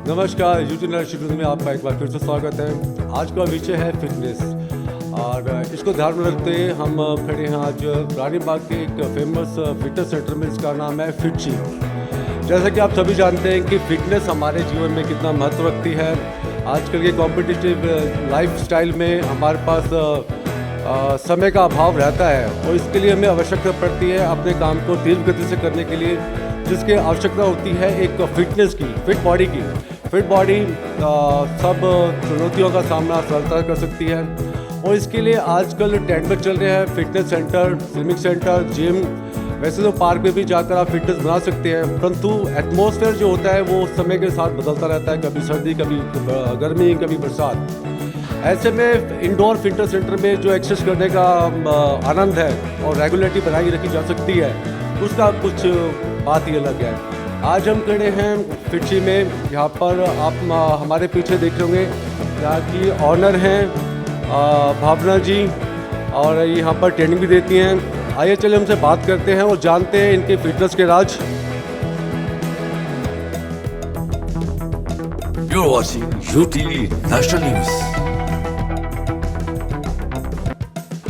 नमस्कार, YouTube nursing में आपका एक बार फिर से स्वागत है। आज का विषय है फिटनेस और इसको ध्यान में रखते हुए हम खड़े हैं आज रानी बाग के एक फेमस फिटनेस सेंटर में, जिसका नाम है फिटची। जैसा कि आप सभी जानते हैं कि फिटनेस हमारे जीवन में कितना महत्व रखती है। आजकल के कॉम्पिटिटिव लाइफस्टाइल में हमारे पास समय का अभाव रहता है और इसके लिए हमें आवश्यकता पड़ती है अपने काम को तेज गति से करने के लिए, जिसकी आवश्यकता होती है एक फिटनेस की, फिट बॉडी की। फिट बॉडी सब चुनौतियों का सामना सरलता कर सकती है और इसके लिए आजकल ट्रेंड में चल रहे हैं fitness centre, swimming centre, gym. वैसे तो पार्क में भी जाकर आप फिटनेस बना सकते हैं, परंतु एटमॉस्फेयर जो होता है वो समय के साथ बदलता रहता है, कभी सर्दी, कभी गर्मी, कभी बरसात। ऐसे में इंडोर फिटनेस सेंटर में जो एक्सरसाइज करने का आनंद है और रेगुलरिटी बनाई रखी जा सकती है, उसका कुछ बात ही अलग है। आज हम खड़े हैं फिटची में। यहाँ पर आप हमारे पीछे देख रहे होंगे, यहाँ की ऑनर हैं भावना जी और यहाँ पर ट्रेनिंग भी देती हैं। आइए चलिए हमसे बात करते हैं और जानते हैं इनके फिटनेस के राज। You're watching UTV National News.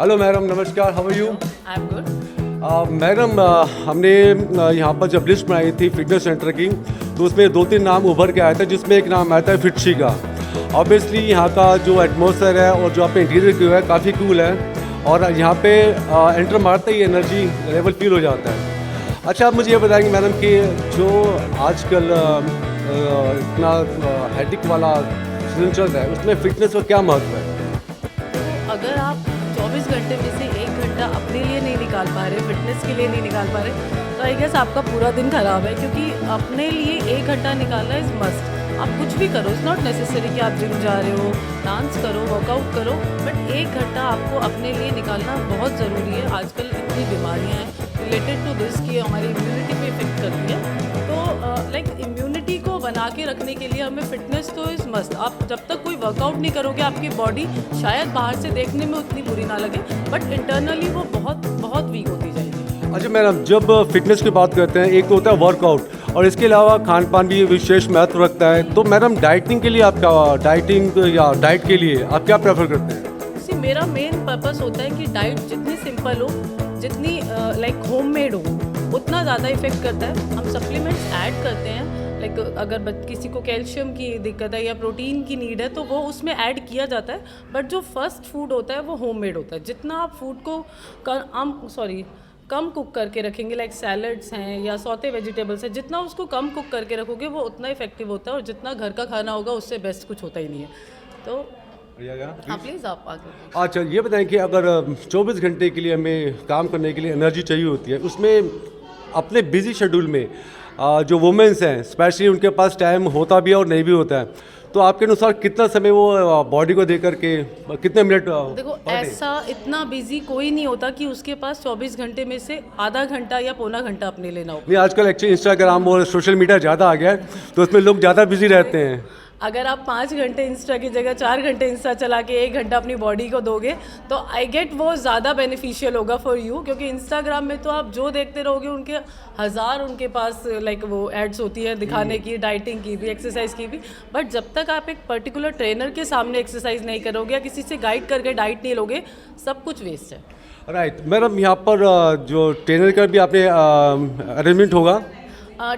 Hello madam, नमस्कार, how are you? I am good. Madam, हमने यहाँ पर जब लिस्ट बनाई थी फिटनेस सेंटर की, तो उसमें 2-3 नाम उभर के आया था, जिसमें एक नाम आया था फिटची का। ऑब्वियसली यहाँ का जो एटमॉस्फेयर है और जो आपने इंटीरियर किया है काफ़ी कूल है और यहाँ पे एंटर मारते ही एनर्जी लेवल फील हो जाता है। अच्छा, आप मुझे ये बताएंगे मैडम कि जो आजकल इतना हेडिक वाला सीजन चल रहा है, उसमें फिटनेस का क्या महत्व है? तो अगर आप 24 घंटे में से 1 घंटा अपने लिए नहीं निकाल पा रहे, फिटनेस के लिए नहीं निकाल पा रहे, तो आई गेस आपका पूरा दिन खराब है, क्योंकि अपने लिए 1 घंटा निकालना इज़ मस्ट। आप कुछ भी करो, इट्स नॉट नेसेसरी कि आप जिम जा रहे हो, डांस करो, वर्कआउट करो, बट 1 घंटा आपको अपने लिए निकालना बहुत ज़रूरी है। आजकल इतनी बीमारियाँ हैं रिलेटेड टू दिस कि हमारी इम्यूनिटी पे इफेक्ट करती है। तो लाइक इम्यूनिटी को बना के रखने के लिए हमें फिटनेस तो इज़ मस्ट। आप जब तक कोई वर्कआउट नहीं करोगे, आपकी बॉडी शायद बाहर से देखने में उतनी बुरी ना लगे, बट इंटरनली वो बहुत बहुत वीक होती जाएगी। अच्छा मैडम, जब फिटनेस की बात करते हैं, एक तो होता है वर्कआउट और इसके अलावा खान पान भी विशेष महत्व रखता है। तो मैडम, डाइटिंग के लिए आपका डाइट के लिए आप क्या प्रेफर करते हैं? सी, मेरा मेन पर्पस होता है कि डाइट जितनी सिंपल हो, जितनी लाइक होममेड हो, उतना ज़्यादा इफेक्ट करता है। हम सप्लीमेंट्स ऐड करते हैं, लाइक अगर किसी को कैल्शियम की दिक्कत है या प्रोटीन की नीड है तो वो उसमें ऐड किया जाता है, बट जो फर्स्ट फूड होता है वो होममेड होता है। जितना आप फूड को कम कुक करके रखेंगे, लाइक सैलड्स हैं या सौते वेजिटेबल्स हैं, जितना उसको कम कुक करके रखोगे वो उतना इफेक्टिव होता है, और जितना घर का खाना होगा उससे बेस्ट कुछ होता ही नहीं है। तो हाँ, प्लीज़ आप आगे। अच्छा, ये बताएं कि अगर 24 घंटे के लिए हमें काम करने के लिए एनर्जी चाहिए होती है, उसमें अपने बिजी शेड्यूल में जो वुमेन्स हैं स्पेशली, उनके पास टाइम होता भी है और नहीं भी होता है, तो आपके अनुसार कितना समय वो बॉडी को दे करके, कितने मिनट? देखो, ऐसा इतना बिजी कोई नहीं होता कि उसके पास 24 घंटे में से आधा घंटा या पौना घंटा अपने लेना हो। नहीं, आजकल एक्चुअली इंस्टाग्राम और सोशल मीडिया ज़्यादा आ गया है, तो उसमें लोग ज़्यादा बिजी रहते हैं। अगर आप 5 घंटे इंस्टा की जगह 4 घंटे इंस्टा चला के 1 घंटा अपनी बॉडी को दोगे, तो आई गेट वो ज़्यादा बेनिफिशियल होगा फॉर यू, क्योंकि इंस्टाग्राम में तो आप जो देखते रहोगे उनके हज़ार उनके पास लाइक वो एड्स होती है दिखाने की, डाइटिंग की भी, एक्सरसाइज की भी, बट जब तक आप एक पर्टिकुलर ट्रेनर के सामने एक्सरसाइज नहीं करोगे या किसी से गाइड करके डाइट नहीं लोगे, सब कुछ वेस्ट है। राइट मैडम, यहाँ पर जो ट्रेनर का भी आपने अरेंजमेंट होगा?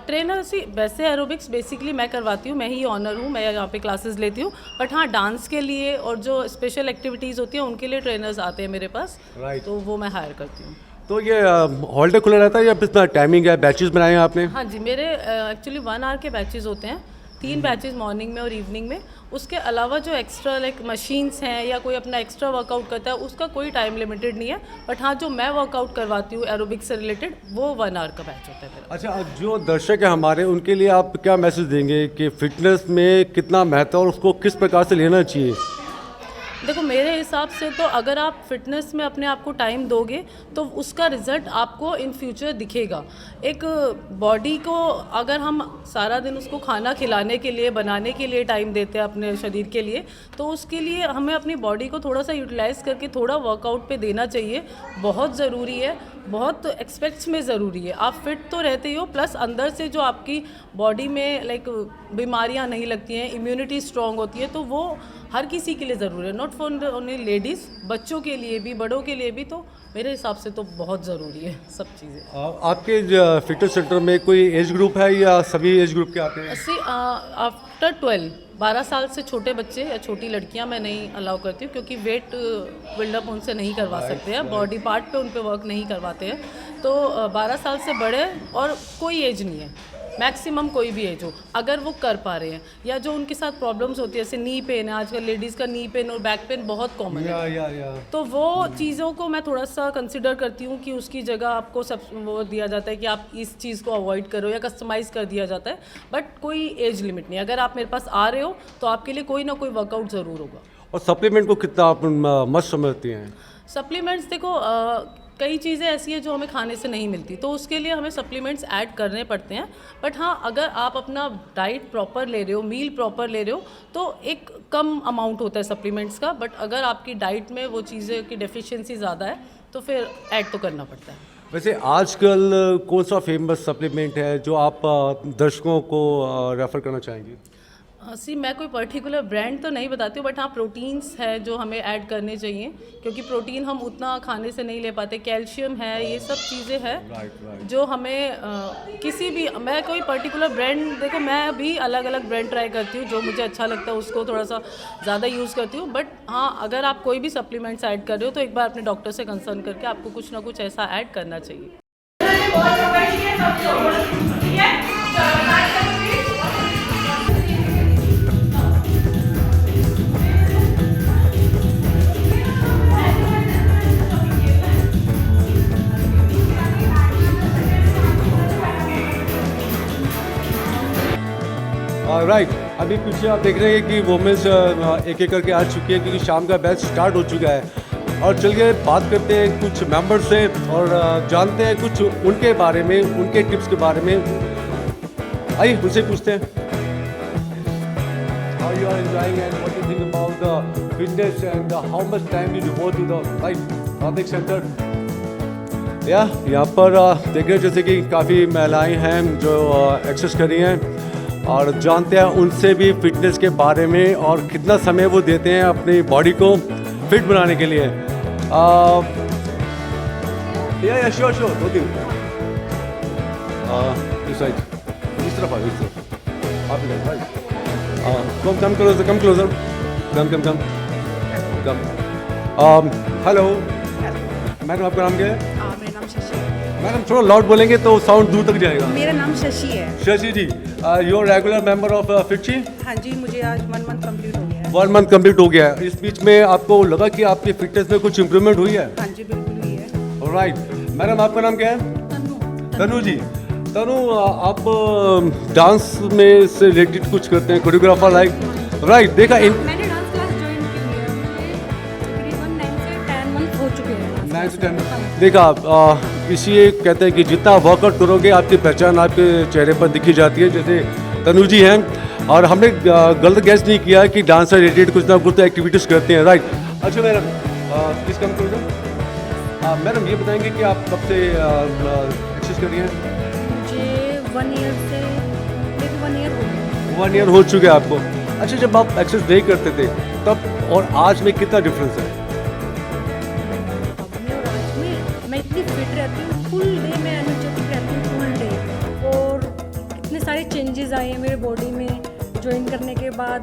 ट्रेनर सी, वैसे एरोबिक्स बेसिकली मैं करवाती हूँ, मैं ही ऑनर हूँ, मैं यहाँ पे क्लासेस लेती हूँ, बट हाँ, डांस के लिए और जो स्पेशल एक्टिविटीज़ होती हैं उनके लिए ट्रेनर्स आते हैं मेरे पास। Right. तो वो मैं हायर करती हूँ। तो ये हॉल डे खुला रहता है या फिर टाइमिंग है, बैचेस बनाए हैं आपने? हाँ जी, मेरे एक्चुअली 1 आवर के बैचेस होते हैं, 3 बैचेस मॉर्निंग में और इवनिंग में। उसके अलावा जो एक्स्ट्रा लाइक मशीन्स हैं या कोई अपना एक्स्ट्रा वर्कआउट करता है, उसका कोई टाइम लिमिटेड नहीं है, बट हाँ, जो मैं वर्कआउट करवाती हूँ एरोबिक्स से रिलेटेड, वो 1 आवर का बैच होता है मेरा। अच्छा, जो दर्शक है हमारे, उनके लिए आप क्या मैसेज देंगे कि फिटनेस में कितना महत्व है और उसको किस प्रकार से लेना चाहिए? देखो, मेरे हिसाब से तो अगर आप फिटनेस में अपने आप को टाइम दोगे तो उसका रिजल्ट आपको इन फ्यूचर दिखेगा। एक बॉडी को अगर हम सारा दिन उसको खाना खिलाने के लिए बनाने के लिए टाइम देते हैं अपने शरीर के लिए, तो उसके लिए हमें अपनी बॉडी को थोड़ा सा यूटिलाइज करके थोड़ा वर्कआउट पे देना चाहिए। बहुत ज़रूरी है, बहुत एक्सपेक्ट्स में ज़रूरी है। आप फिट तो रहते ही हो, प्लस अंदर से जो आपकी बॉडी में लाइक बीमारियां नहीं लगती हैं, इम्यूनिटी स्ट्रांग होती है, तो वो हर किसी के लिए ज़रूरी है, नॉट फॉर ओनली लेडीज़, बच्चों के लिए भी, बड़ों के लिए भी। तो मेरे हिसाब से तो बहुत ज़रूरी है सब चीज़ें। आपके फिटनेस सेंटर में कोई एज ग्रुप है या सभी एज ग्रुप के आते हैं? आफ्टर 12 साल से छोटे बच्चे या छोटी लड़कियां मैं नहीं अलाउ करती हूँ, क्योंकि वेट बिल्डअप उनसे नहीं करवा सकते हैं, बॉडी पार्ट पे उन पे वर्क नहीं करवाते हैं। तो 12 साल से बड़े और कोई एज नहीं है, मैक्सिमम कोई भी एज हो, अगर वो कर पा रहे हैं, या जो उनके साथ प्रॉब्लम्स होती है जैसे नी पेन है, आजकल लेडीज़ का नी पेन और बैक पेन बहुत कॉमन है, या। तो वो चीज़ों को मैं थोड़ा सा कंसिडर करती हूँ कि उसकी जगह आपको सब वो दिया जाता है कि आप इस चीज़ को अवॉइड करो, या कस्टमाइज़ कर दिया जाता है। बट कोई एज लिमिट नहीं, अगर आप मेरे पास आ रहे हो तो आपके लिए कोई ना कोई वर्कआउट ज़रूर होगा। और सप्लीमेंट को कितना आप मस्त समझती हैं? सप्लीमेंट्स देखो, कई चीज़ें ऐसी हैं जो हमें खाने से नहीं मिलती, तो उसके लिए हमें सप्लीमेंट्स ऐड करने पड़ते हैं। बट हाँ, अगर आप अपना डाइट प्रॉपर ले रहे हो, मील प्रॉपर ले रहे हो, तो एक कम अमाउंट होता है सप्लीमेंट्स का। बट अगर आपकी डाइट में वो चीज़ें की डेफिशिएंसी ज़्यादा है तो फिर ऐड तो करना पड़ता है। वैसे आजकल कौन सा फेमस सप्लीमेंट है जो आप दर्शकों को रेफ़र करना चाहेंगी? सी मैं कोई पर्टिकुलर ब्रांड तो नहीं बताती हूँ, बट हाँ प्रोटीन्स है जो हमें ऐड करने चाहिए, क्योंकि प्रोटीन हम उतना खाने से नहीं ले पाते। कैल्शियम है, ये सब चीज़ें हैं जो हमें किसी भी, मैं कोई पर्टिकुलर ब्रांड, देखो मैं भी अलग अलग ब्रांड ट्राई करती हूँ, जो मुझे अच्छा लगता है उसको थोड़ा सा ज़्यादा यूज़ करती हूँ। बट हाँ, अगर आप कोई भी सप्लीमेंट्स ऐड कर रहे हो तो एक बार अपने डॉक्टर से कंसर्न करके आपको कुछ ना कुछ ऐसा ऐड करना चाहिए। राइट, अभी पीछे आप देख रहे हैं कि वुमेंस एक एक करके आ चुकी है, क्योंकि शाम का बैच स्टार्ट हो चुका है। और चलिए बात करते हैं कुछ मेंबर से और जानते हैं कुछ उनके बारे में, उनके टिप्स के बारे में। आइए उनसे पूछते हैं, how you are enjoying and what you think about the fitness and how much time you devote to the right centre. यहाँ पर देख रहे हैं जैसे कि काफ़ी महिलाएं हैं जो एक्सरसाइज कर रही हैं, और जानते हैं उनसे भी फिटनेस के बारे में और कितना समय वो देते हैं अपनी बॉडी को फिट बनाने के लिए। या श्योर दो दिन इस साइड, इस तरफ इस तरफ आप इधर राइट, कम क्लोजर कम। हेलो मैडम, आपका नाम क्या है? मेरा नाम शशि है। मैडम थोड़ा लाउड बोलेंगे तो साउंड दूर तक जाएगा। मेरा नाम शशि है। Shashi ji, you are regular member of फिटची? हाँ जी, मुझे आज 1 मंथ कंप्लीट हो गया है। 1 मंथ कंप्लीट हो गया है। इस बीच में आपको लगा कि आपकी फिटनेस में कुछ इम्प्रूवमेंट हुई है? हाँ जी, बिल्कुल हुई है। राइट, मैडम आपका नाम क्या है? तनु जी। तनु, आप डांस में से रिलेटेड कुछ करते हैं, कोरियोग्राफर लाइक, राइट? देखा मैंने डांस क्लास ज्वाइन की है, मुझे तकरीबन 9 से 10 मंथ हो चुके हैं। 9 से 10 देखा, इसी कहते हैं कि जितना वर्कआउट करोगे आपकी पहचान आपके चेहरे पर दिखी जाती है। जैसे तनु जी हैं, और हमने गलत गैस नहीं किया कि डांस से रिलेटेड कुछ ना कुछ एक्टिविटीज़ करते हैं, राइट? अच्छा मैडम, प्लीज़ कम करो। मैडम ये बताएंगे कि आप कब से एक्सरसाइज कर रही हैं? मुझे 1 ईयर से लेकर 1 ईयर हो गया। 1 ईयर हो चुके हैं आपको। अच्छा, जब आप एक्सरसाइज नहीं करते थे तब और आज में कितना डिफरेंस है? अब में और आज में मैं इतनी फिट रहती हूँ, फुल डे मैं एनर्जेटिक रहती हूँ, फुल डे। और इतने सारे चेंजेस आए हैं मेरे बॉडी में ज्वाइन करने के बाद।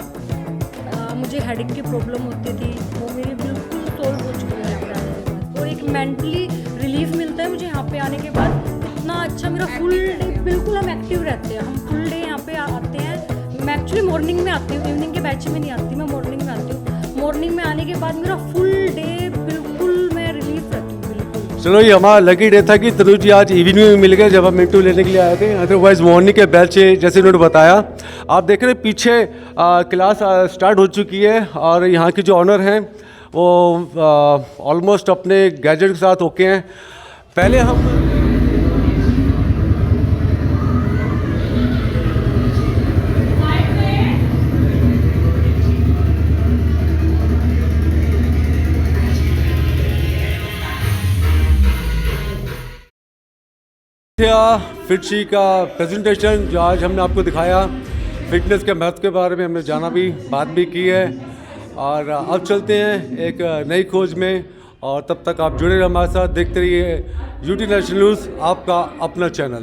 मुझे हेडेक की प्रॉब्लम होती थी, वो मेरी बिल्कुल सॉल्व हो चुकी है यहाँ पे आने के बाद। और एक मेंटली रिलीफ मिलता है मुझे यहाँ पे आने के बाद। इतना अच्छा मेरा फुल डे, बिल्कुल हम एक्टिव रहते हैं, हम फुल डे यहाँ पे आते हैं। मैं एक्चुअली मॉर्निंग में आती हूँ, इवनिंग के बैच में नहीं आती, मैं मॉर्निंग में आती हूँ। मॉर्निंग में आने के बाद मेरा फुल डे बिल्कुल मैं रिलीफ रहती हूँ, बिल्कुल। चलो, ये हमारा लकी डे था कि तनु जी आज इवनिंग में मिल गए जब हम इंटरव्यू लेने के लिए आए थे। अदरवाइज मॉर्निंग के बैच जैसे उन्होंने बताया, आप देख रहे हैं पीछे क्लास स्टार्ट हो चुकी है, और यहाँ की जो ऑनर हैं वो ऑलमोस्ट अपने गैजेट के साथ ओके हैं। पहले हम फिटशी का प्रेजेंटेशन जो आज हमने आपको दिखाया, फिटनेस के महत्व के बारे में हमने जाना भी, बात भी की है। और अब चलते हैं एक नई खोज में, और तब तक आप जुड़े रहिए हमारे साथ, देखते रहिए यूटी नेशनल न्यूज़, आपका अपना चैनल।